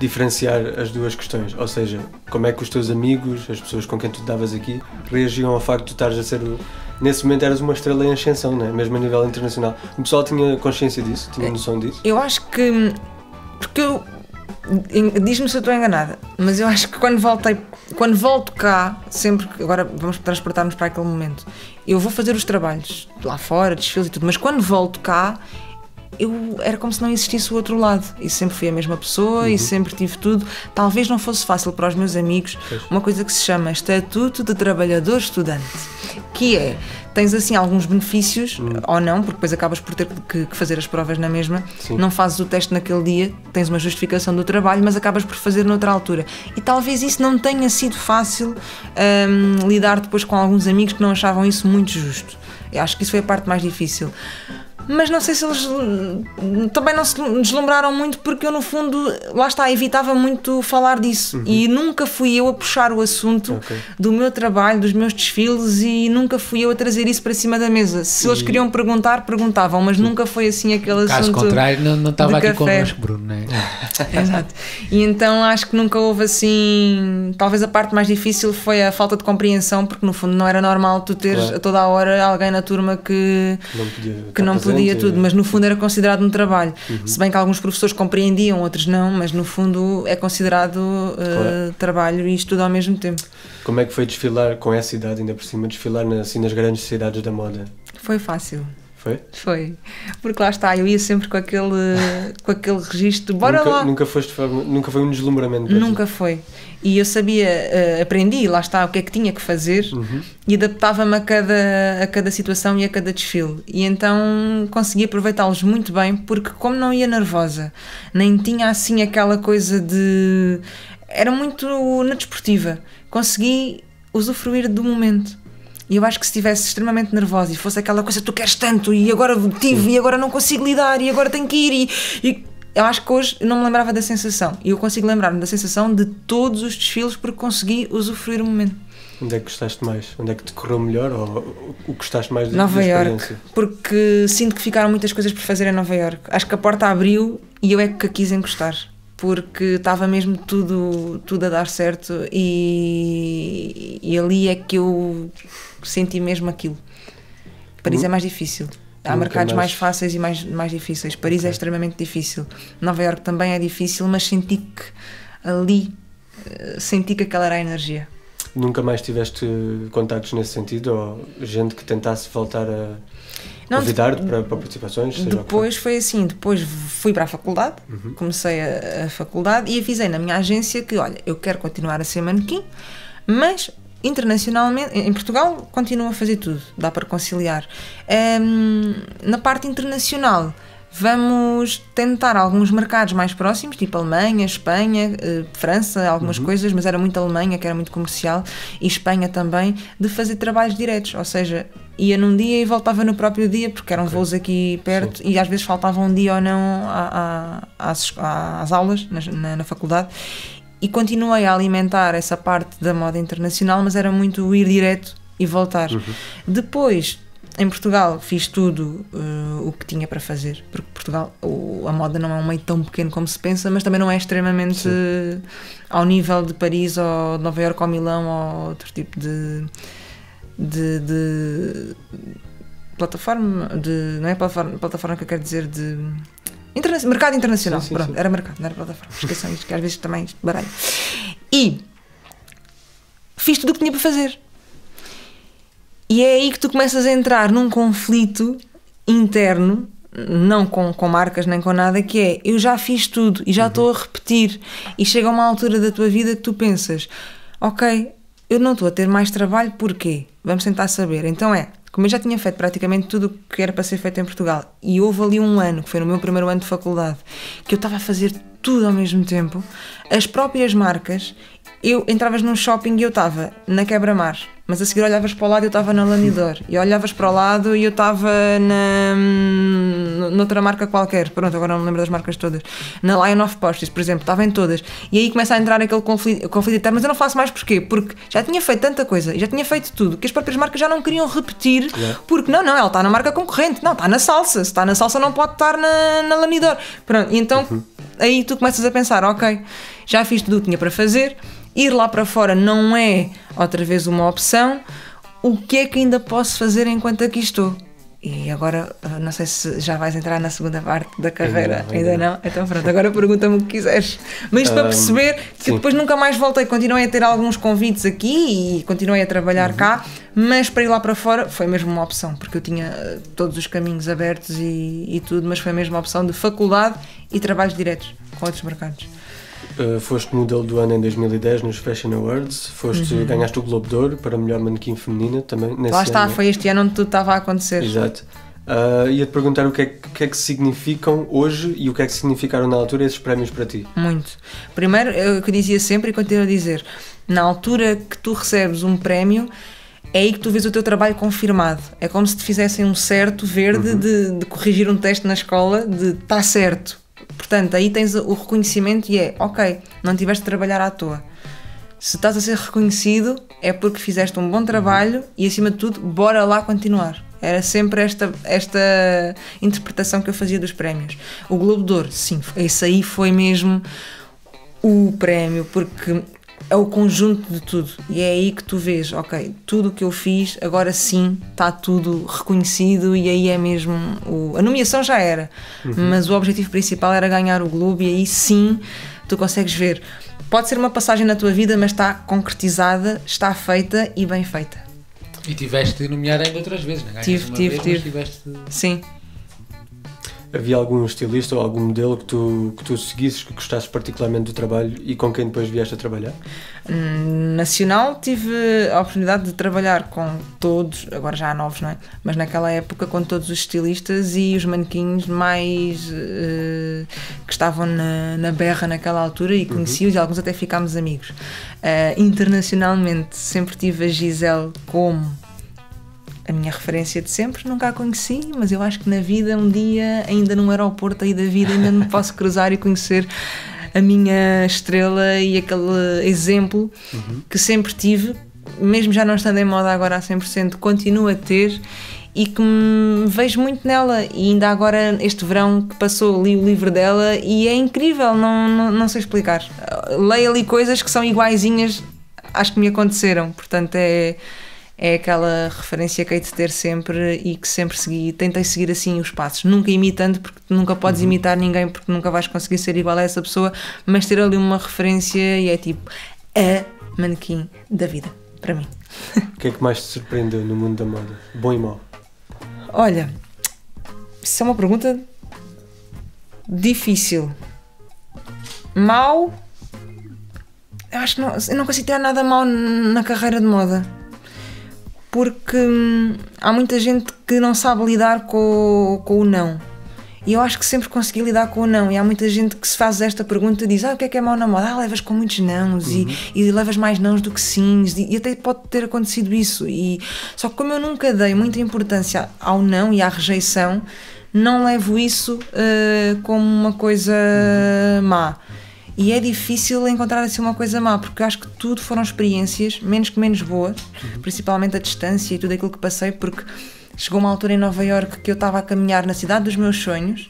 diferenciar as duas questões, ou seja, como é que os teus amigos, as pessoas com quem tu davas aqui, reagiam ao facto de tu estares a ser, nesse momento eras uma estrela em ascensão, não é? Mesmo a nível internacional. O pessoal tinha consciência disso? Tinha noção disso? Eu acho que, porque eu, diz-me se eu estou enganada, mas eu acho que quando volto cá, sempre que, agora vamos transportar-nos para aquele momento, eu vou fazer os trabalhos lá fora, desfiles e tudo, mas quando volto cá, era como se não existisse o outro lado, e sempre fui a mesma pessoa e sempre tive tudo. Talvez não fosse fácil para os meus amigos uma coisa que se chama Estatuto de Trabalhador Estudante, que é, tens assim alguns benefícios, ou não, porque depois acabas por ter que fazer as provas na mesma. Sim. Não fazes o teste naquele dia, tens uma justificação do trabalho, mas acabas por fazer noutra altura, e talvez isso não tenha sido fácil lidar depois com alguns amigos que não achavam isso muito justo. Eu acho que isso foi a parte mais difícil. Mas não sei se eles também não se deslumbraram muito, porque eu no fundo, lá está, evitava muito falar disso, e nunca fui eu a puxar o assunto do meu trabalho, dos meus desfiles, e nunca fui eu a trazer isso para cima da mesa. Se eles queriam perguntar, perguntavam, mas nunca foi assim aquele assunto. Caso contrário, não estava aqui connosco, Bruno, não é? Exato. E então acho que nunca houve assim, talvez a parte mais difícil foi a falta de compreensão, porque no fundo não era normal tu teres a toda a hora alguém na turma que não podia tudo, mas no fundo era considerado um trabalho. Se bem que alguns professores compreendiam, outros não, mas no fundo é considerado trabalho e estudo ao mesmo tempo. Como é que foi desfilar com essa idade, ainda por cima, desfilar assim nas grandes cidades da moda? Foi fácil. Foi? Foi, porque lá está, eu ia sempre com aquele registro, bora lá. Nunca foi um deslumbramento? Nunca foi. E eu sabia, aprendi, lá está, o que é que tinha que fazer, e adaptava-me a cada situação e a cada desfile. E então consegui aproveitá-los muito bem, porque como não ia nervosa, nem tinha assim aquela coisa de... Era muito na desportiva. Consegui usufruir do momento. E eu acho que se estivesse extremamente nervosa e fosse aquela coisa, tu queres tanto, e agora tive, e agora não consigo lidar, e agora tenho que ir, e eu acho que hoje eu não me lembrava da sensação, e eu consigo lembrar-me da sensação de todos os desfiles, porque consegui usufruir o momento. Onde é que gostaste mais? Onde é que te correu melhor, ou o que gostaste mais da experiência? Nova Iorque, porque sinto que ficaram muitas coisas por fazer em Nova Iorque. Acho que a porta abriu e eu é que a quis encostar, porque estava mesmo tudo a dar certo, e ali é que eu senti mesmo aquilo. Paris é mais difícil. Há mercados mais fáceis e mais difíceis. Paris é extremamente difícil. Nova Iorque também é difícil, mas senti que aquela era a energia. Nunca mais tiveste contactos nesse sentido, ou gente que tentasse voltar a convidar-te para participações? Depois foi assim, depois fui para a faculdade, comecei a faculdade e avisei na minha agência que, olha, eu quero continuar a ser manequim, mas internacionalmente, em Portugal continuo a fazer tudo, dá para conciliar. Na parte internacional vamos tentar alguns mercados mais próximos, tipo Alemanha, Espanha, França, algumas coisas, mas era muito Alemanha, que era muito comercial, e Espanha também, de fazer trabalhos diretos, ou seja, ia num dia e voltava no próprio dia, porque eram voos aqui perto. Sim. E às vezes faltava um dia ou não às aulas na faculdade, e continuei a alimentar essa parte da moda internacional, mas era muito ir direto e voltar. Depois, em Portugal, fiz tudo o que tinha para fazer, porque Portugal, a moda não é um meio tão pequeno como se pensa, mas também não é extremamente ao nível de Paris ou de Nova Iorque ou Milão ou outro tipo de plataforma, não é plataforma que eu quero dizer, de mercado internacional. Sim, pronto, era mercado, não era plataforma. Esqueçam isto, que às vezes também baralho. E fiz tudo o que tinha para fazer. E é aí que tu começas a entrar num conflito interno, não com marcas nem com nada, que é, eu já fiz tudo e já estou a repetir, e chega a uma altura da tua vida que tu pensas, ok, eu não estou a ter mais trabalho, porquê? Vamos tentar saber. Então como eu já tinha feito praticamente tudo o que era para ser feito em Portugal, e houve ali um ano, que foi no meu primeiro ano de faculdade, que eu estava a fazer tudo ao mesmo tempo, as próprias marcas, eu entravas num shopping e eu estava na Quebra-Mar, mas a seguir olhavas para o lado e eu estava na Lanidor, e olhavas para o lado e eu estava noutra marca qualquer, pronto, agora não me lembro das marcas todas, na Lion of Postes, por exemplo, estava em todas, e aí começa a entrar aquele conflito interno, mas eu não faço mais porquê? Porque já tinha feito tanta coisa, e já tinha feito tudo, que as próprias marcas já não queriam repetir, porque não, ela está na marca concorrente, não, está na Salsa, se está na Salsa não pode estar na Lanidor, pronto, e então aí tu começas a pensar, ok, já fiz tudo o que tinha para fazer, ir lá para fora não é outra vez uma opção, o que é que ainda posso fazer enquanto aqui estou? E agora, não sei se já vais entrar na segunda parte da carreira. Ainda não? Então pronto, agora pergunta-me o que quiseres. Mas isto para perceber que sim. Depois nunca mais voltei, continuei a ter alguns convites aqui e continuei a trabalhar cá, mas para ir lá para fora foi mesmo uma opção, porque eu tinha todos os caminhos abertos e tudo, mas foi mesmo uma opção de faculdade e trabalhos diretos com outros mercados. Foste modelo do ano em 2010 nos Fashion Awards, ganhaste o Globo de Ouro para melhor manequim feminina também nesse Lá está, ano. foi este ano onde tudo estava a acontecer. Exato. Ia-te perguntar o que é que significam hoje e o que é que significaram na altura esses prémios para ti. Muito. Primeiro, eu que dizia sempre e continuo a dizer, na altura que tu recebes um prémio, é aí que tu vês o teu trabalho confirmado. É como se te fizessem um certo verde de corrigir um teste na escola, de está certo. Portanto, aí tens o reconhecimento e é, ok, não tiveste de trabalhar à toa. Se estás a ser reconhecido é porque fizeste um bom trabalho e, acima de tudo, bora lá continuar. Era sempre esta interpretação que eu fazia dos prémios. O Globo de Ouro, sim, esse aí foi mesmo o prémio, porque é o conjunto de tudo. E é aí que tu vês, ok, tudo o que eu fiz, agora sim, está tudo reconhecido e aí é mesmo... A nomeação já era, mas o objetivo principal era ganhar o Globo e aí sim tu consegues ver. Pode ser uma passagem na tua vida, mas está concretizada, está feita e bem feita. E tiveste de nomear ainda outras vezes, não é? Tive. Sim. Havia algum estilista ou algum modelo que tu seguisses, que gostasses particularmente do trabalho e com quem depois vieste a trabalhar? Nacional tive a oportunidade de trabalhar com todos, agora já há novos, não é? Mas naquela época com todos os estilistas e os manequins mais que estavam na berra naquela altura e conheci-os e alguns até ficámos amigos. Internacionalmente sempre tive a Gisele como a minha referência de sempre, nunca a conheci, mas eu acho que na vida, um dia, ainda num aeroporto aí da vida, ainda me posso cruzar e conhecer a minha estrela e aquele exemplo que sempre tive, mesmo já não estando em moda agora a 100%, continuo a ter e que me vejo muito nela. E ainda agora, este verão que passou, li o livro dela e é incrível, não sei explicar. Leio ali coisas que são iguaizinhas às que me aconteceram, portanto é aquela referência que hei de ter sempre e que sempre tentei seguir assim os passos, nunca imitando, porque nunca podes imitar ninguém, porque nunca vais conseguir ser igual a essa pessoa, mas ter ali uma referência e é tipo a manequim da vida, para mim. O que é que mais te surpreendeu no mundo da moda? Bom e mau? Olha, isso é uma pergunta difícil. Mau, eu acho que eu não consigo tirar nada mau na carreira de moda. Porque há muita gente que não sabe lidar com o não. E eu acho que sempre consegui lidar com o não. E há muita gente que se faz esta pergunta e diz, o que é mau na moda? Levas com muitos nãos e levas mais nãos do que sims. E até pode ter acontecido isso. Só que como eu nunca dei muita importância ao não e à rejeição, não levo isso como uma coisa má. E é difícil encontrar assim uma coisa má, porque acho que tudo foram experiências, menos boas, principalmente a distância e tudo aquilo que passei, porque chegou uma altura em Nova Iorque que eu estava a caminhar na cidade dos meus sonhos,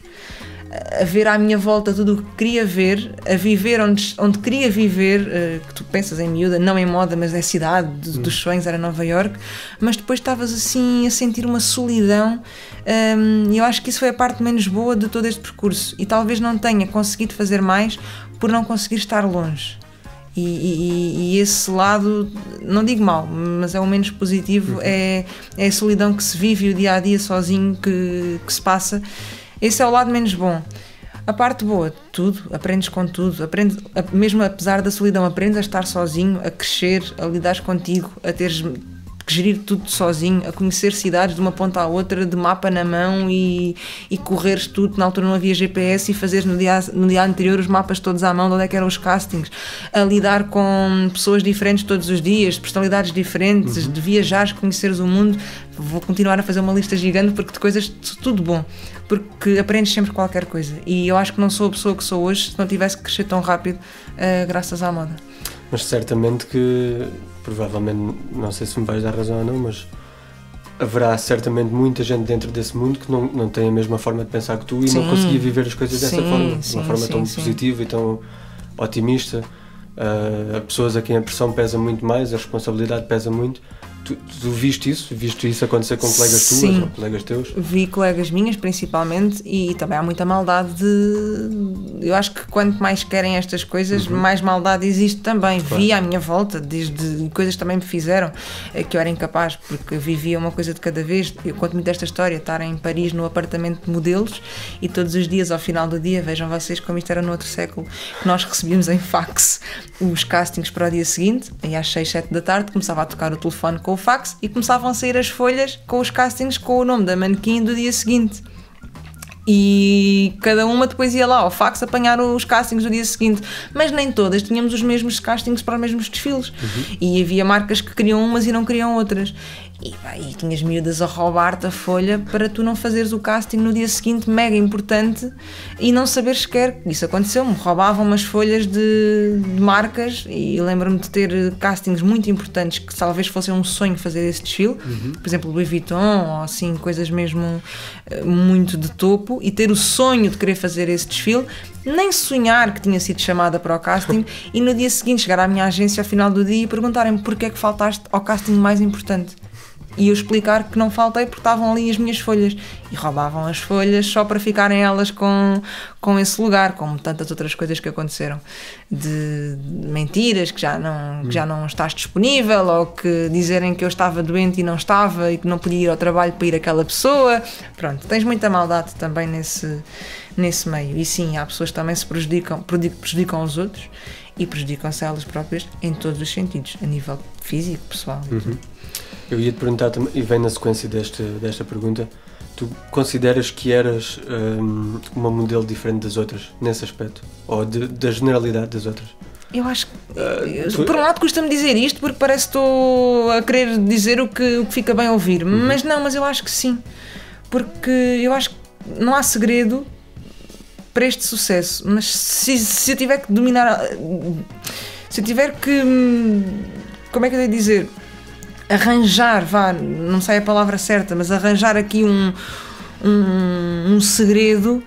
a ver à minha volta tudo o que queria ver, a viver onde queria viver, que tu pensas em miúda, não em moda, mas é a cidade dos sonhos, era Nova Iorque, mas depois estavas assim a sentir uma solidão, e eu acho que isso foi a parte menos boa de todo este percurso, e talvez não tenha conseguido fazer mais por não conseguir estar longe. E esse lado, não digo mal, mas é o menos positivo, é a solidão que se vive e o dia a dia sozinho que se passa. Esse é o lado menos bom. A parte boa, tudo, aprendes com tudo, mesmo apesar da solidão, aprendes a estar sozinho, a crescer, a lidar contigo, a teres que gerir tudo sozinho, a conhecer cidades de uma ponta à outra, de mapa na mão e correres tudo. Na altura não havia GPS e fazeres no dia anterior os mapas todos à mão de onde é que eram os castings, a lidar com pessoas diferentes todos os dias, de personalidades diferentes, de viajares, conheceres o mundo. Vou continuar a fazer uma lista gigante porque de coisas, tudo bom, porque aprendes sempre qualquer coisa e eu acho que não sou a pessoa que sou hoje se não tivesse que crescer tão rápido graças à moda. Mas certamente que, provavelmente, não sei se me vais dar razão ou não, mas haverá certamente muita gente dentro desse mundo que não tem a mesma forma de pensar que tu e não conseguia viver as coisas dessa forma, de uma forma tão positiva e tão otimista. Pessoas a quem a pressão pesa muito mais, a responsabilidade pesa muito. Tu viste isso acontecer com colegas tuas ou colegas teus? Vi colegas minhas principalmente, e também há muita maldade eu acho que quanto mais querem estas coisas, mais maldade existe também. Claro. Vi à minha volta, desde coisas que também me fizeram que eu era incapaz, porque vivia uma coisa de cada vez. Eu conto muito esta história, estar em Paris no apartamento de modelos e todos os dias, ao final do dia, vejam vocês como isto era no outro século, que nós recebíamos em fax os castings para o dia seguinte, e às 6, 7 da tarde começava a tocar o telefone com o fax e começavam a sair as folhas com os castings com o nome da manequim do dia seguinte. E cada uma depois ia lá ao fax apanhar os castings do dia seguinte, mas nem todas tínhamos os mesmos castings para os mesmos desfiles. E havia marcas que queriam umas e não queriam outras. E tinhas miúdas a roubar-te a folha para tu não fazeres o casting no dia seguinte, mega importante, e não saberes sequer. Isso aconteceu-me, roubavam-me as folhas de marcas, e lembro-me de ter castings muito importantes que talvez fossem um sonho fazer esse desfile, por exemplo Louis Vuitton ou assim, coisas mesmo muito de topo, e ter o sonho de querer fazer esse desfile, nem sonhar que tinha sido chamada para o casting, e no dia seguinte chegar à minha agência ao final do dia e perguntarem-me porque é que faltaste ao casting mais importante. E eu explicar que não faltei porque estavam ali as minhas folhas, e roubavam as folhas só para ficarem elas com esse lugar, como tantas outras coisas que aconteceram, de mentiras, que já não estás disponível, ou que dizerem que eu estava doente e não estava, e que não podia ir ao trabalho para ir aquela pessoa. Pronto, tens muita maldade também nesse meio, e sim, há pessoas que também se prejudicam os outros e prejudicam-se a elas próprias em todos os sentidos, a nível físico, pessoal. Eu ia-te perguntar, e vem na sequência desta pergunta, tu consideras que eras uma modelo diferente das outras, nesse aspecto? Ou da generalidade das outras? Eu acho que, por um lado, custa-me dizer isto, porque parece que estou a querer dizer o que fica bem ouvir, mas eu acho que sim, porque eu acho que não há segredo para este sucesso, mas se eu tiver que dominar, se eu tiver que, como é que eu devo dizer, arranjar, não sei a palavra certa, mas arranjar aqui um segredo,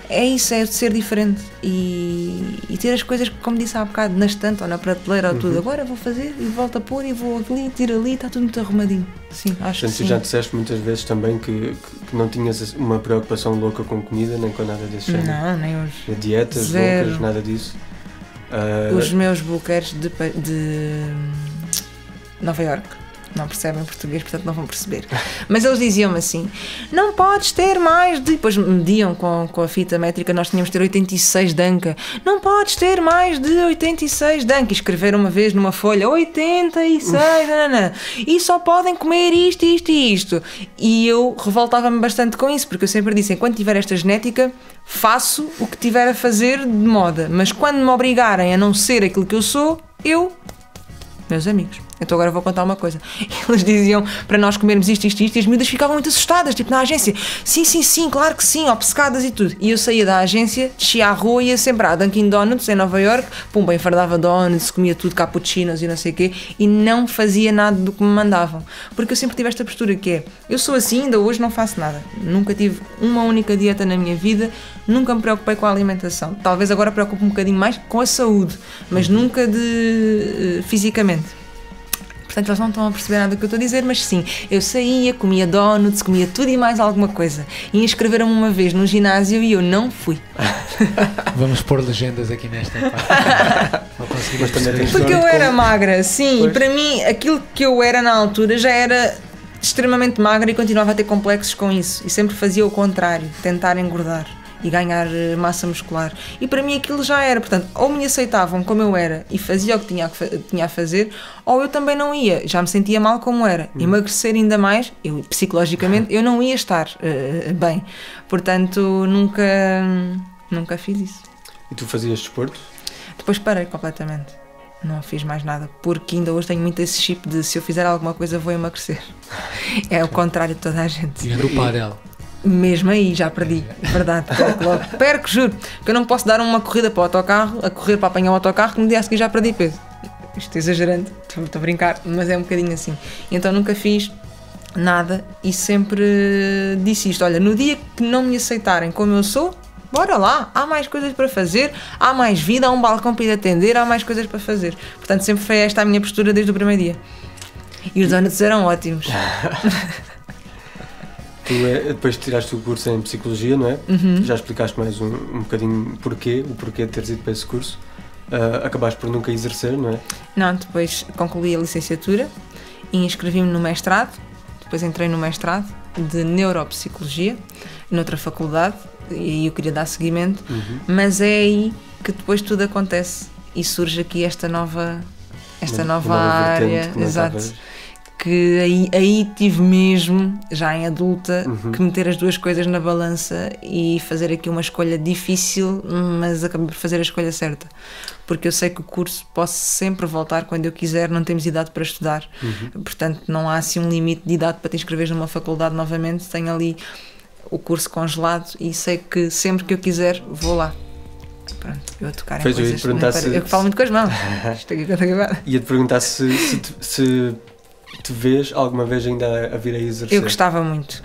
é isso, é ser diferente e ter as coisas, como disse há bocado, na estante ou na prateleira ou tudo. Agora vou fazer e volto a pôr e vou ali, tiro ali, está tudo muito arrumadinho. Sim, acho que sim. Tu já disseste muitas vezes também que não tinhas uma preocupação louca com comida, nem com nada desse género. Não, nem hoje. Dietas Zero. Loucas, nada disso. Os meus bookers de Nova Iorque não percebem português, portanto não vão perceber, mas eles diziam-me assim: não podes ter mais de... Depois mediam com a fita métrica, nós tínhamos de ter 86 de anca, não podes ter mais de 86 de anca, e escreveram uma vez numa folha 86, e só podem comer isto, isto e isto, e eu revoltava-me bastante com isso, porque eu sempre disse, enquanto tiver esta genética faço o que tiver a fazer de moda, mas quando me obrigarem a não ser aquilo que eu sou, meus amigos, então agora vou contar uma coisa. Eles diziam para nós comermos isto, e as miúdas ficavam muito assustadas, tipo na agência, sim, claro que sim, obcecadas e tudo. E eu saía da agência, descia à rua, ia sempre à Dunkin' Donuts em Nova Iorque, pumba, enfardava donuts, comia tudo, cappuccinos e não sei o quê, e não fazia nada do que me mandavam. Porque eu sempre tive esta postura que é, eu sou assim, ainda hoje não faço nada. Nunca tive uma única dieta na minha vida, nunca me preocupei com a alimentação. Talvez agora preocupe um bocadinho mais com a saúde, mas nunca fisicamente. Portanto, eles não estão a perceber nada do que eu estou a dizer, mas sim, eu saía, comia donuts, comia tudo e mais alguma coisa. E inscreveram-me uma vez no ginásio e eu não fui. Vamos pôr legendas aqui nesta parte. Porque eu era magra, sim, e para mim aquilo que eu era na altura já era extremamente magra e continuava a ter complexos com isso. E sempre fazia o contrário, tentar engordar e ganhar massa muscular, e para mim aquilo já era, portanto, ou me aceitavam como eu era e fazia o que tinha a fazer, ou eu também não ia, já me sentia mal como era, emagrecer ainda mais, psicologicamente eu não ia estar bem, portanto nunca fiz isso. E tu fazias desporto? Depois parei completamente, não fiz mais nada, porque ainda hoje tenho muito esse chip de se eu fizer alguma coisa vou emagrecer. É o contrário de toda a gente. E no pádel? Mesmo aí já perdi, verdade, perco, juro, porque eu não posso dar uma corrida para o autocarro, a correr para apanhar o autocarro, que no dia a seguir já perdi peso. Isto é exagerante, estou a brincar, mas é um bocadinho assim. Então nunca fiz nada, e sempre disse isto: olha, no dia que não me aceitarem como eu sou, bora lá, há mais coisas para fazer, há mais vida, há um balcão para ir atender, há mais coisas para fazer. Portanto, sempre foi esta a minha postura desde o primeiro dia. E os donuts eram ótimos. Tu depois tiraste o curso em Psicologia, não é? Já explicaste mais um bocadinho o porquê de teres ido para esse curso. Acabaste por nunca exercer, não é? Não, depois concluí a licenciatura e inscrevi-me no mestrado. Depois entrei no mestrado de Neuropsicologia, noutra faculdade, e eu queria dar seguimento, mas é aí que depois tudo acontece e surge aqui esta nova área, exato, que aí tive mesmo, já em adulta, que meter as duas coisas na balança e fazer aqui uma escolha difícil, mas acabei por fazer a escolha certa, porque eu sei que o curso posso sempre voltar quando eu quiser, não temos idade para estudar, portanto não há assim um limite de idade para te inscreveres numa faculdade novamente, tenho ali o curso congelado e sei que sempre que eu quiser vou lá. Pronto, eu a tocar em coisas. Eu que falo muito com as mãos. Estou aqui com a gravada. Ia-te perguntar se te vês alguma vez ainda a vir a exercer. Eu gostava muito.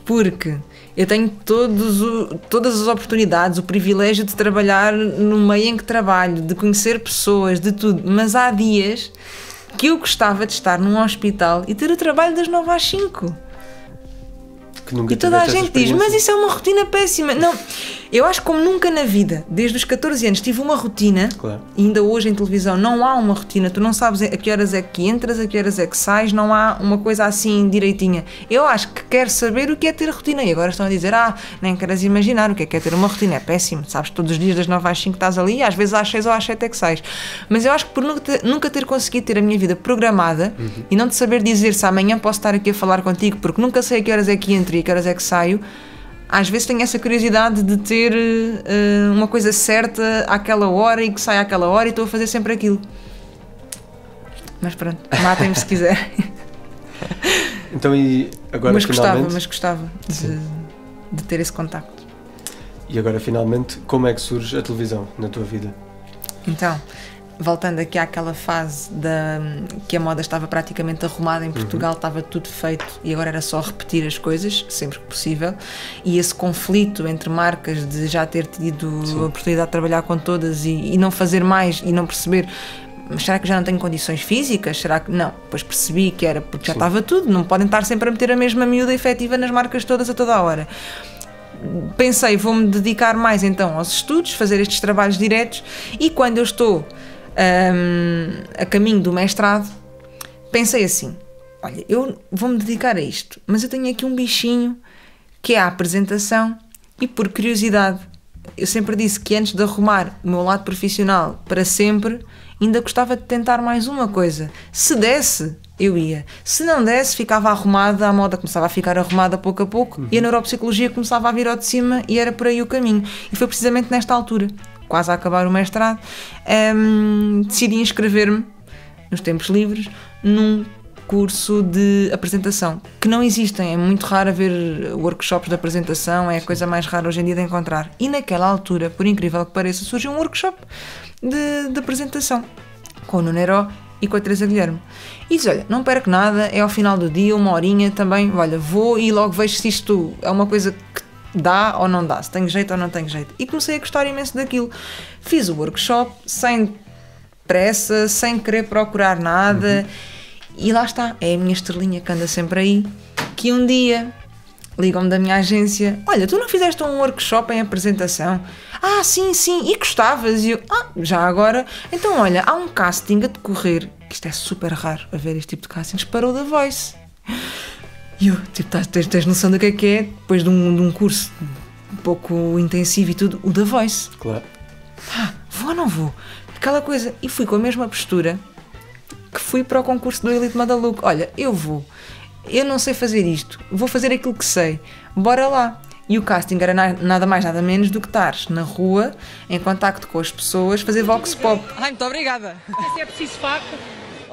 Porque eu tenho todas as oportunidades, o privilégio de trabalhar no meio em que trabalho, de conhecer pessoas, de tudo. Mas há dias que eu gostava de estar num hospital e ter o trabalho das 9 às 5. E toda a gente diz, mas isso é uma rotina péssima. Não, eu acho que como nunca na vida, desde os 14 anos, tive uma rotina, claro. E ainda hoje em televisão não há uma rotina, tu não sabes a que horas é que entras, a que horas é que sais, não há uma coisa assim direitinha. Eu acho que quero saber o que é ter rotina, e agora estão a dizer, nem queres imaginar o que é ter uma rotina, é péssimo, sabes, todos os dias das 9 às 5 estás ali, e às vezes às 6 ou às 7 é que sais. Mas eu acho que por nunca ter conseguido ter a minha vida programada, e não te saber dizer se amanhã posso estar aqui a falar contigo, porque nunca sei a que horas é que entro e a que horas é que saio, às vezes tenho essa curiosidade de ter uma coisa certa àquela hora e que sai àquela hora e estou a fazer sempre aquilo. Mas pronto, matem-me se quiser. Então e agora mas finalmente... gostava de ter esse contacto. E agora finalmente, como é que surge a televisão na tua vida? Então, voltando aqui àquela fase que a moda estava praticamente arrumada em Portugal, estava tudo feito e agora era só repetir as coisas, sempre que possível, e esse conflito entre marcas de já ter tido a oportunidade de trabalhar com todas e não fazer mais e não perceber, mas será que já não tenho condições físicas? Será que não? Depois percebi que era porque já estava tudo, não podem estar sempre a meter a mesma miúda efetiva nas marcas todas a toda a hora. Pensei, vou-me dedicar mais então aos estudos, fazer estes trabalhos diretos, e quando eu estou a caminho do mestrado, pensei assim, olha, eu vou-me dedicar a isto, mas eu tenho aqui um bichinho que é a apresentação, e por curiosidade, eu sempre disse que antes de arrumar o meu lado profissional para sempre, ainda gostava de tentar mais uma coisa. Se desse, eu ia. Se não desse, ficava arrumada, a moda começava a ficar arrumada pouco a pouco, e a neuropsicologia começava a vir ao de cima, e era por aí o caminho. E foi precisamente nesta altura, quase a acabar o mestrado, decidi inscrever-me, nos tempos livres, num curso de apresentação, que não existem, é muito raro haver workshops de apresentação, é a coisa mais rara hoje em dia de encontrar. E naquela altura, por incrível que pareça, surgiu um workshop de apresentação, com o Nuno Heró e com a Teresa Guilherme. E diz, olha, não perco nada, é ao final do dia, 1 horinha também, olha, vou e logo vejo se isto é uma coisa que dá ou não dá, se tenho jeito ou não tenho jeito. E comecei a gostar imenso daquilo. Fiz o workshop sem pressa, sem querer procurar nada, e lá está, é a minha estrelinha que anda sempre aí, que um dia ligam-me da minha agência, olha, tu não fizeste um workshop em apresentação? Sim, e gostavas? E eu, já agora, então olha, há um casting a decorrer, que isto é super raro, a ver este tipo de castings, para o The Voice. E eu, tipo, tens noção do que é, depois de um curso um pouco intensivo e tudo, o The Voice. Claro. Vou ou não vou? Aquela coisa. E fui com a mesma postura que fui para o concurso do Elite Model Look. Olha, eu vou. Eu não sei fazer isto. Vou fazer aquilo que sei. Bora lá. E o casting era nada mais, nada menos do que estares na rua, em contacto com as pessoas, fazer vox pop. Muito obrigada. Se é preciso faca...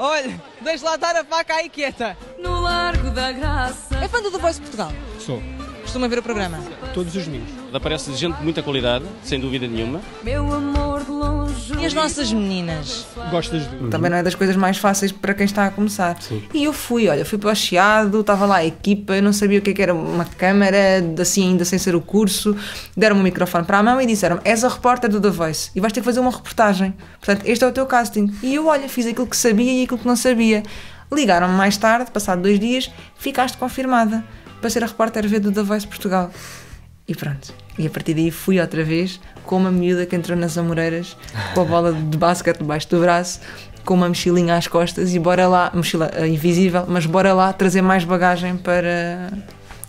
Olha, deixa lá estar a faca aí quieta. No Largo da Graça. É fã do The Voice Portugal? Sou. costuma ver o programa? Todos os domingos. Aparece gente de muita qualidade, sem dúvida nenhuma. Meu amor de longe. E as nossas meninas? Gosto das duas. Também não é das coisas mais fáceis para quem está a começar. Sim. E eu fui para o Chiado, estava lá a equipa, eu não sabia o que era uma câmara, assim ainda sem ser o curso. Deram-me um microfone para a mão e disseram: és a repórter do The Voice e vais ter que fazer uma reportagem. Portanto, este é o teu casting. E eu, fiz aquilo que sabia e aquilo que não sabia. Ligaram-me mais tarde, passado 2 dias, ficaste confirmada para ser a repórter V do The Voice Portugal. E pronto. E a partir daí fui outra vez com uma miúda que entrou nas Amoreiras, com a bola de basquete debaixo do braço, com uma mochilinha às costas e bora lá, mochila invisível, mas bora lá trazer mais bagagem para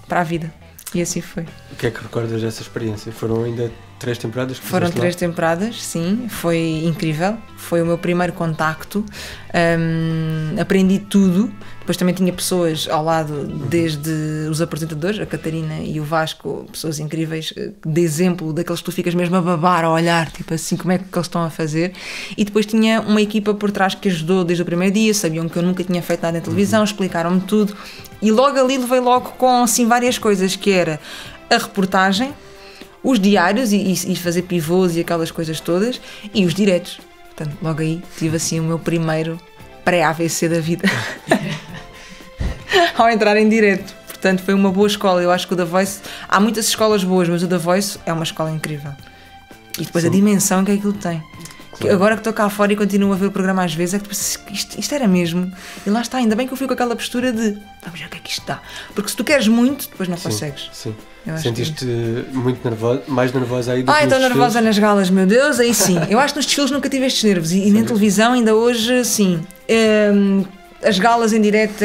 a vida. E assim foi. O que é que recordas dessa experiência? Foram ainda 3 temporadas? Que Foram fizeste 3 lá? temporadas, sim, foi incrível, foi o meu primeiro contacto, aprendi tudo, depois também tinha pessoas ao lado, desde os apresentadores, a Catarina e o Vasco, pessoas incríveis, de exemplo, daqueles que tu ficas mesmo a babar, a olhar, tipo assim, como é que eles estão a fazer, e depois tinha uma equipa por trás que ajudou desde o primeiro dia, sabiam que eu nunca tinha feito nada em televisão, explicaram-me tudo, e logo ali levei logo com, assim, várias coisas, que era a reportagem, os diários e fazer pivôs e aquelas coisas todas, e os diretos. Portanto, logo aí tive assim o meu primeiro pré-AVC da vida ao entrar em direto. Portanto, foi uma boa escola. Eu acho que o The Voice, há muitas escolas boas, mas o The Voice é uma escola incrível. E depois a dimensão que aquilo tem. Claro. Agora que estou cá fora e continuo a ver o programa às vezes, é que isto era mesmo. E lá está, ainda bem que eu fui com aquela postura de vamos ver o que é que isto dá. Porque se tu queres muito, depois não consegues. Sim. Sentiste muito nervosa, mais nervosa aí do que nos estou nervosa desfiles? nas galas, meu Deus, aí sim. Eu acho que nos desfiles nunca tive estes nervos e na televisão ainda hoje, sim. As galas em direto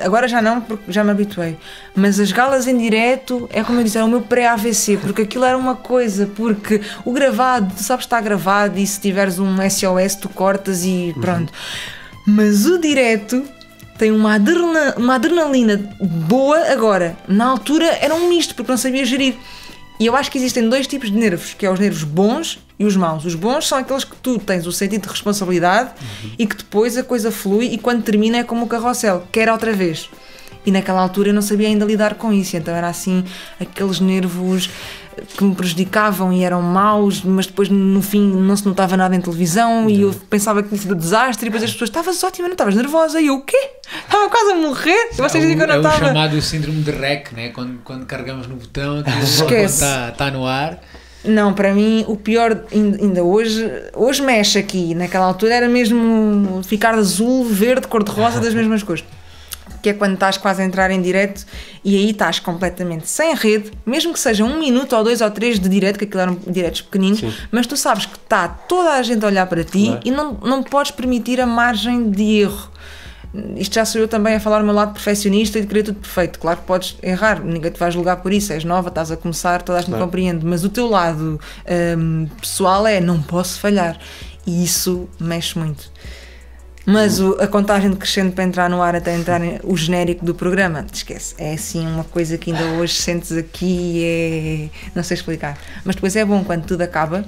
agora já não, porque já me habituei, mas as galas em direto é como eu disse, é o meu pré-AVC, porque aquilo era uma coisa, porque o gravado, tu sabes que está gravado e se tiveres um SOS tu cortas e pronto, mas o direto tem uma adrenalina boa. Agora, na altura era um misto, porque não sabia gerir. E eu acho que existem 2 tipos de nervos, que é os nervos bons e os maus. Os bons são aqueles que tu tens o sentido de responsabilidade e que depois a coisa flui e quando termina é como o carrossel, quer outra vez. E naquela altura eu não sabia ainda lidar com isso, então era assim, aqueles nervos que me prejudicavam e eram maus, mas depois no fim não se notava nada em televisão e eu pensava que tinha sido um desastre e depois as pessoas, estavas ótima, não estavas nervosa, e eu, o quê? Estava quase a morrer? E vocês dizem que eu não estava. É o chamado síndrome de REC, né? Quando carregamos no botão, esquece. Está no ar. Não, para mim o pior ainda hoje mexe aqui, naquela altura era mesmo ficar azul, verde, cor-de-rosa, das mesmas cores. Que é quando estás quase a entrar em direto e aí estás completamente sem rede, mesmo que seja 1 minuto ou 2 ou 3 de direto, que aquilo eram diretos pequeninos, sim, mas tu sabes que está toda a gente a olhar para ti, claro, e não podes permitir a margem de erro. Isto já sou eu também a falar do meu lado perfeccionista e de querer tudo perfeito. Claro que podes errar, ninguém te vai julgar por isso, és nova, estás a começar, toda a gente compreende, mas o teu lado pessoal não posso falhar, e isso mexe muito. Mas a contagem decrescente para entrar no ar até entrar o genérico do programa, esquece, é assim uma coisa que ainda hoje sentes aqui e não sei explicar, mas depois é bom quando tudo acaba,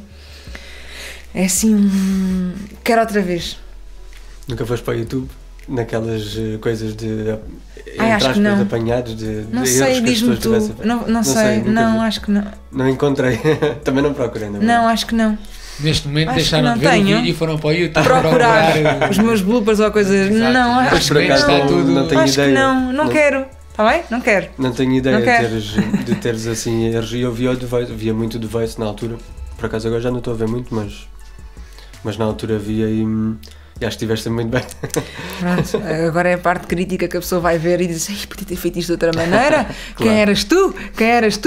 é assim, quero outra vez. Nunca foste para o YouTube? Naquelas coisas de acho que não. apanhados de não sei, diz-me tu, não sei, não, acho que não. Não encontrei, também não procurei. Não, acho que não. Neste momento acho deixaram de ver o vídeo e foram para o YouTube procurar os meus bloopers ou coisas. Exato. Não, acho que não. Está tudo... Não tenho acho ideia. Que não quero. Está bem? Não quero. Não tenho ideia de teres assim erros. Eu via muito The Voice na altura. Por acaso agora já não estou a ver muito, mas na altura via e acho que estiveste muito bem. Pronto, agora é a parte crítica que a pessoa vai ver e diz: podia ter feito isto de outra maneira. Claro. Quem eras tu?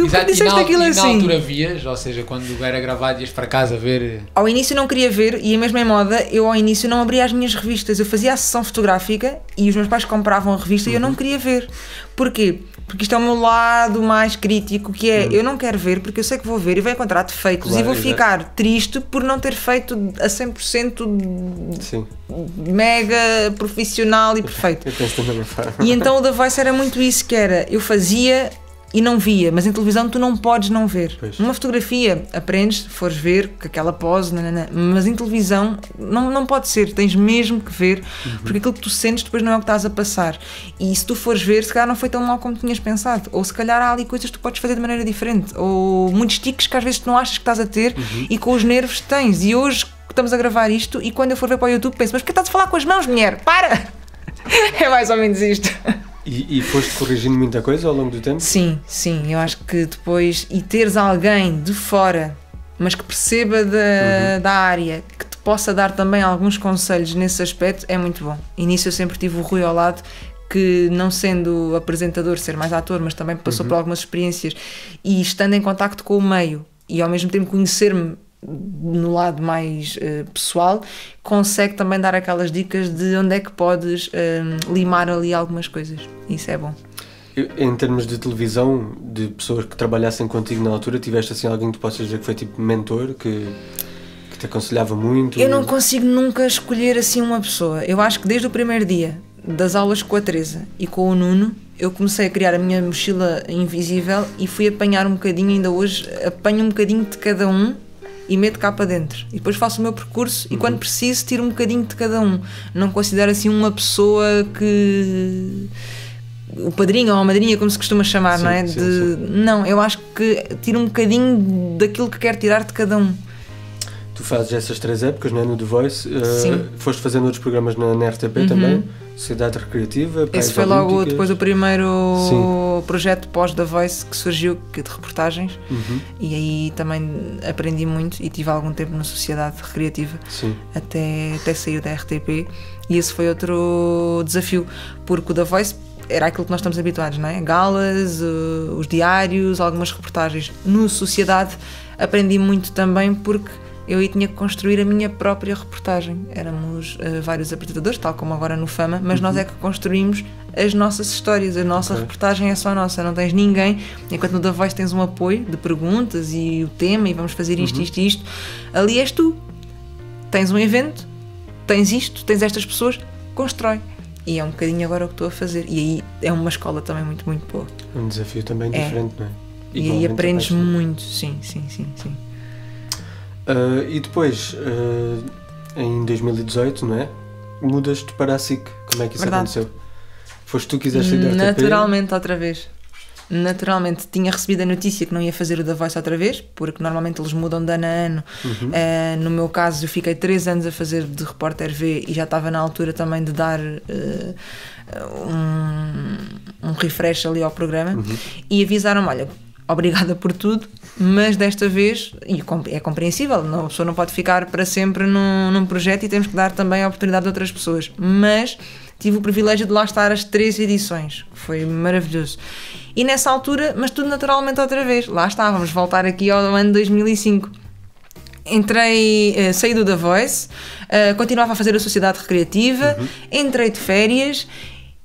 Exato, Disseste aquilo assim. E na altura vias, ou seja, quando era gravado ias para casa ver. Ao início não queria ver, e mesmo em moda, eu ao início não abria as minhas revistas. Eu fazia a sessão fotográfica e os meus pais compravam a revista e eu não queria ver. Porquê? Porque isto é o meu lado mais crítico, que é, eu não quero ver porque eu sei que vou ver e vou encontrar defeitos, claro, e vou ficar triste por não ter feito a 100% sim, mega profissional e perfeito. Eu penso da mesma forma. E então o The Voice era muito isso, que era, eu fazia e não via, mas em televisão tu não podes não ver. Pois. Numa fotografia aprendes, se fores ver com aquela pose, mas em televisão não pode ser, tens mesmo que ver, porque aquilo que tu sentes depois não é o que estás a passar. E se tu fores ver, se calhar não foi tão mal como tinhas pensado, ou se calhar há ali coisas que tu podes fazer de maneira diferente, ou muitos tiques que às vezes tu não achas que estás a ter e com os nervos tens. E hoje que estamos a gravar isto, e quando eu for ver para o YouTube penso, mas porquê estás a falar com as mãos, mulher? Para! É mais ou menos isto. E foste corrigindo muita coisa ao longo do tempo? Sim, eu acho que depois, e teres alguém de fora, mas que perceba da área, que te possa dar também alguns conselhos nesse aspecto, é muito bom. E nisso eu sempre tive o Rui ao lado, que não sendo apresentador, ser mais ator, mas também passou por algumas experiências, e estando em contacto com o meio, e ao mesmo tempo conhecer-me no lado mais pessoal, consegue também dar aquelas dicas de onde é que podes limar ali algumas coisas. Isso é bom. Em termos de televisão, de pessoas que trabalhassem contigo na altura, tiveste assim alguém que tu possas dizer que foi tipo mentor, que te aconselhava muito? Eu não consigo nunca escolher assim uma pessoa. Eu acho que desde o primeiro dia das aulas com a Teresa e com o Nuno, eu comecei a criar a minha mochila invisível e fui apanhar um bocadinho, ainda hoje apanho um bocadinho de cada um e meto cá para dentro, e depois faço o meu percurso e quando preciso tiro um bocadinho de cada um. Não considero assim uma pessoa que... o padrinho ou a madrinha, como se costuma chamar, sim, não é? Sim. Não, eu acho que tiro um bocadinho daquilo que quero tirar de cada um. Tu fazes essas 3 épocas, não é? No The Voice. Sim. Foste fazendo outros programas na RTP também. Sociedade Recreativa. Esse foi logo depois do primeiro projeto pós The Voice que surgiu, de reportagens. E aí também aprendi muito e tive algum tempo na Sociedade Recreativa. Sim. Até sair da RTP. E esse foi outro desafio, porque o The Voice era aquilo que nós estamos habituados, não é? Galas, os diários, algumas reportagens. No Sociedade aprendi muito também porque eu aí tinha que construir a minha própria reportagem. Éramos vários apresentadores, tal como agora no Fama, mas nós é que construímos as nossas histórias, a nossa reportagem é só nossa, não tens ninguém. Enquanto no The Voice tens um apoio de perguntas e o tema, e vamos fazer isto, isto, ali és tu. Tens um evento, tens isto, tens estas pessoas, constrói. E é um bocadinho agora o que estou a fazer. E aí é uma escola também muito, muito boa. Um desafio também diferente, não é? E aí aprendes muito, sim. E depois, em 2018, não é? Mudas-te para a SIC. Como é que isso aconteceu? Foste tu que quiseste sair da RTP? Naturalmente, outra vez. Naturalmente, tinha recebido a notícia que não ia fazer o The Voice outra vez, porque normalmente eles mudam de ano a ano. No meu caso, eu fiquei 3 anos a fazer de repórter V e já estava na altura também de dar um refresh ali ao programa. E avisaram-me, olha, obrigada por tudo, mas desta vez, e é compreensível, a pessoa não pode ficar para sempre num projeto e temos que dar também a oportunidade a outras pessoas, mas tive o privilégio de lá estar as 3 edições, foi maravilhoso. E nessa altura, mas tudo naturalmente outra vez, lá está, vamos voltar aqui ao ano 2005. Saí do The Voice, continuava a fazer a Sociedade Recreativa, entrei de férias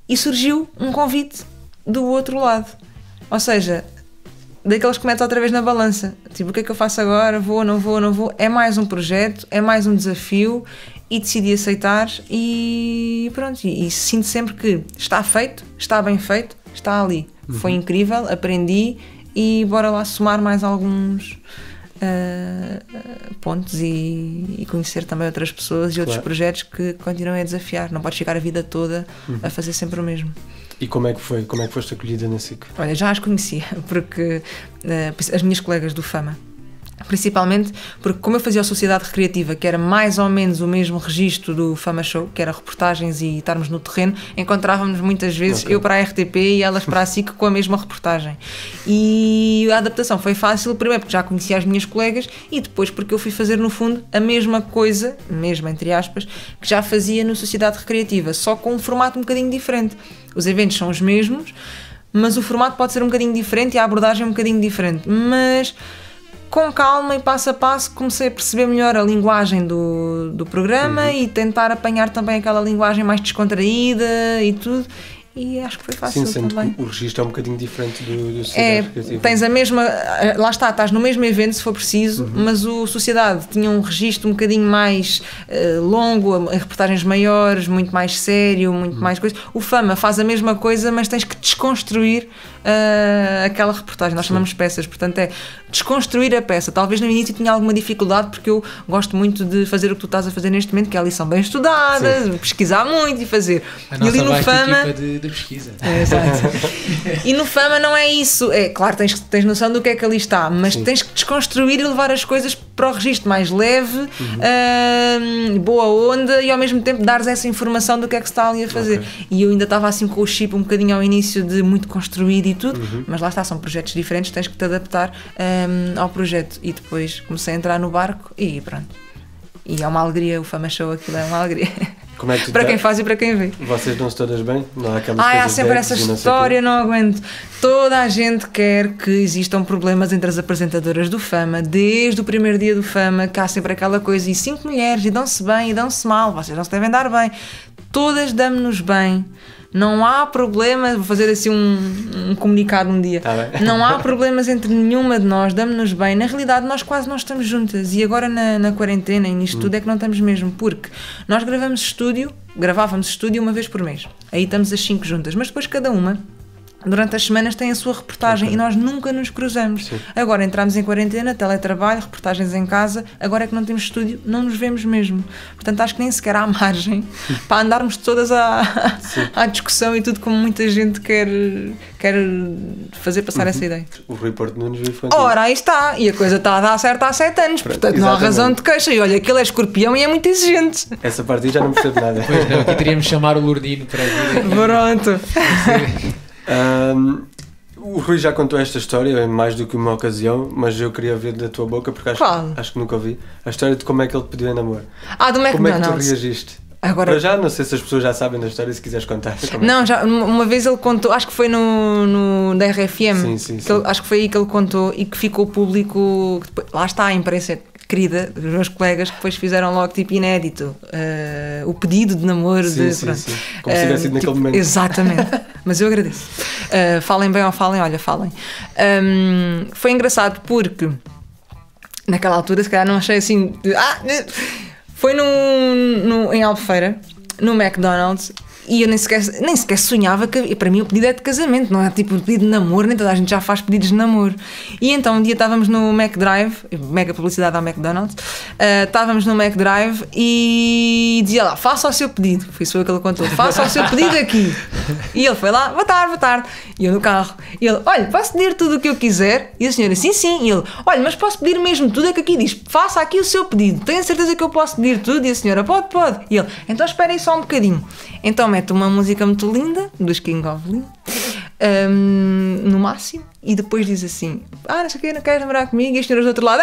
e surgiu um convite do outro lado, ou seja, daqueles que metem outra vez na balança, tipo, o que é que eu faço agora, vou, não vou, é mais um projeto, é mais um desafio, e decidi aceitar e pronto, e sinto sempre que está feito, está bem feito, está ali, foi incrível, aprendi e bora lá somar mais alguns pontos e conhecer também outras pessoas e outros projetos que continuam a desafiar, não podes ficar a vida toda a fazer sempre o mesmo. E como é que foi? Como é que foste acolhida na SIC? Olha, já as conhecia, porque as minhas colegas do Fama, principalmente porque como eu fazia a Sociedade Recreativa, que era mais ou menos o mesmo registro do Fama Show, que era reportagens e estarmos no terreno, encontrávamos muitas vezes eu para a RTP e elas para a SIC com a mesma reportagem. E a adaptação foi fácil, primeiro porque já conhecia as minhas colegas e depois porque eu fui fazer no fundo a mesma coisa, mesmo entre aspas, que já fazia no Sociedade Recreativa, só com um formato um bocadinho diferente. Os eventos são os mesmos, mas o formato pode ser um bocadinho diferente e a abordagem um bocadinho diferente, mas com calma e passo a passo comecei a perceber melhor a linguagem do programa e tentar apanhar também aquela linguagem mais descontraída e tudo, e acho que foi fácil Sim, sendo também. que o registro é um bocadinho diferente do Sociedade Recreativa. Tens a mesma, lá estás no mesmo evento se for preciso, mas o Sociedade tinha um registro um bocadinho mais longo, em reportagens maiores, muito mais sério, muito mais coisa. O Fama faz a mesma coisa, mas tens que desconstruir aquela reportagem. Nós chamamos peças, portanto é desconstruir a peça. Talvez no início tinha alguma dificuldade, porque eu gosto muito de fazer o que tu estás a fazer neste momento, que é a lição bem estudada, pesquisar muito e fazer. A E nossa ali no vasta Fama equipa de pesquisa. exato. E no Fama não é isso. Claro, tens noção do que é que ali está, mas tens que desconstruir e levar as coisas para o registro mais leve, boa onda, e ao mesmo tempo dares essa informação do que é que se está ali a fazer. E eu ainda estava assim com o chip um bocadinho ao início de muito construído e tudo, mas lá está, são projetos diferentes, tens que te adaptar ao projeto. E depois comecei a entrar no barco e pronto. E é uma alegria, o Fama Show, aquilo é uma alegria. Como é que tu Para quem faz e para quem vê. Vocês dão-se todas bem? Não há aquelas Há coisas sempre bags essa e não sei história, quê? não aguento. Toda a gente quer que existam problemas entre as apresentadoras do Fama, desde o primeiro dia do Fama, que há sempre aquela coisa, e 5 mulheres, e dão-se bem, e dão-se mal, vocês não se devem dar bem. Todas damos-nos bem. Não há problema, vou fazer assim um comunicado um dia. Tá bem. Não há problemas entre nenhuma de nós, damos-nos bem. Na realidade, nós quase não estamos juntas. E agora na quarentena e nisto tudo é que não estamos mesmo, porque nós gravávamos estúdio uma vez por mês. Aí estamos as 5 juntas, mas depois cada uma, durante as semanas, tem a sua reportagem e nós nunca nos cruzamos. Sim. Agora entramos em quarentena, teletrabalho, reportagens em casa, agora é que não temos estúdio, não nos vemos mesmo. Portanto, acho que nem sequer há margem para andarmos todas à discussão e tudo, como muita gente quer fazer passar essa ideia. O Rui Porto Nunes vive contigo. Ora, aí está, e a coisa está a dar certo há 7 anos, portanto não há exatamente. razão de queixa. E olha, aquele é escorpião e é muito exigente. Essa parte aí já não percebo nada. Pois não, aqui teríamos de chamar o Lourdino para vir aqui. Pronto. O Rui já contou esta história em mais do que uma ocasião, mas eu queria ver da tua boca porque Qual? acho que nunca ouvi a história de como é que ele te pediu em namoro. Do Como é que tu McDonald's. reagiste? Agora, Para já, não sei se as pessoas já sabem da história, se quiseres contar. Como é não, já uma vez ele contou, acho que foi no da RFM, Sim. acho que foi aí que ele contou e que ficou público. Lá está a imprensa querida, os meus colegas que depois fizeram logo tipo inédito o pedido de namoro. Sim. Como se tivesse sido naquele momento. Exatamente, mas eu agradeço. Falem bem ou falem, olha, falem. Foi engraçado porque naquela altura, se calhar não achei assim. Foi em Albufeira, no McDonald's, e eu nem sequer sonhava que, para mim, o pedido é de casamento, não é tipo o pedido de namoro, nem toda a gente já faz pedidos de namoro. E então um dia estávamos no McDrive, mega publicidade ao McDonald's, estávamos no McDrive e dizia lá, faça o seu pedido. Foi isso que ele contou, faça o seu pedido aqui. E ele foi lá, boa tarde. E eu no carro. E ele, olha, posso pedir tudo o que eu quiser? E a senhora, sim. E ele, olha, mas posso pedir mesmo tudo? É que aqui diz, faça aqui o seu pedido. Tenho certeza que eu posso pedir tudo? E a senhora, pode. E ele, então espera aí só um bocadinho. Então mete uma música muito linda, dos King of Lean, no máximo, e depois diz assim, não sei o quê, não queres namorar comigo? E as senhoras do outro lado,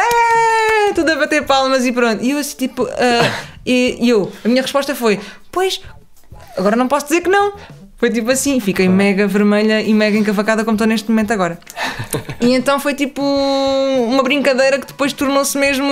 tudo a bater palmas e pronto. E eu assim, tipo, a minha resposta foi, pois, agora não posso dizer que não. Foi tipo assim, fiquei mega vermelha e mega encavacada como estou neste momento agora. E então foi tipo uma brincadeira que depois tornou-se mesmo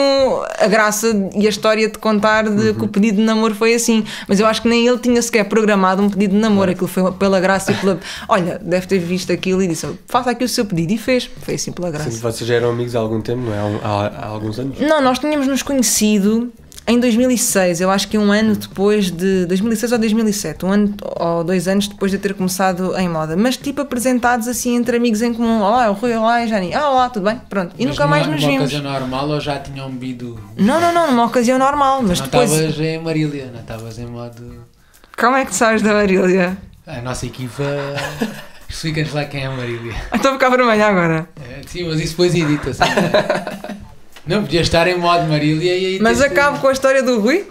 a graça e a história de contar de que o pedido de namoro foi assim. Mas eu acho que nem ele tinha sequer programado um pedido de namoro. Aquilo foi pela graça e pela... Olha, deve ter visto aquilo e disse, faça aqui o seu pedido, e fez. Foi assim pela graça. Sim, vocês já eram amigos há algum tempo, não é? Há alguns anos? Não, nós tínhamos nos conhecido em 2006, eu acho que um ano depois de 2006 ou 2007, 1 ano ou 2 anos depois de ter começado em moda, mas tipo apresentados assim entre amigos em comum. Olá, o Rui, olá, a Jani. Olá, tudo bem? Pronto. E mas nunca mais nos vimos. Numa ocasião normal ou já tinham bebido? Não, numa ocasião normal, mas não depois... estavas em Marília, não estavas em modo... Como é que sabes da Marília? A nossa equipa... Explica-nos lá quem é a Marília. Estou a ficar vermelha agora. Sim, mas isso depois edita-se. Não, podia estar em modo Marília e aí... Mas acabo com a história do Rui?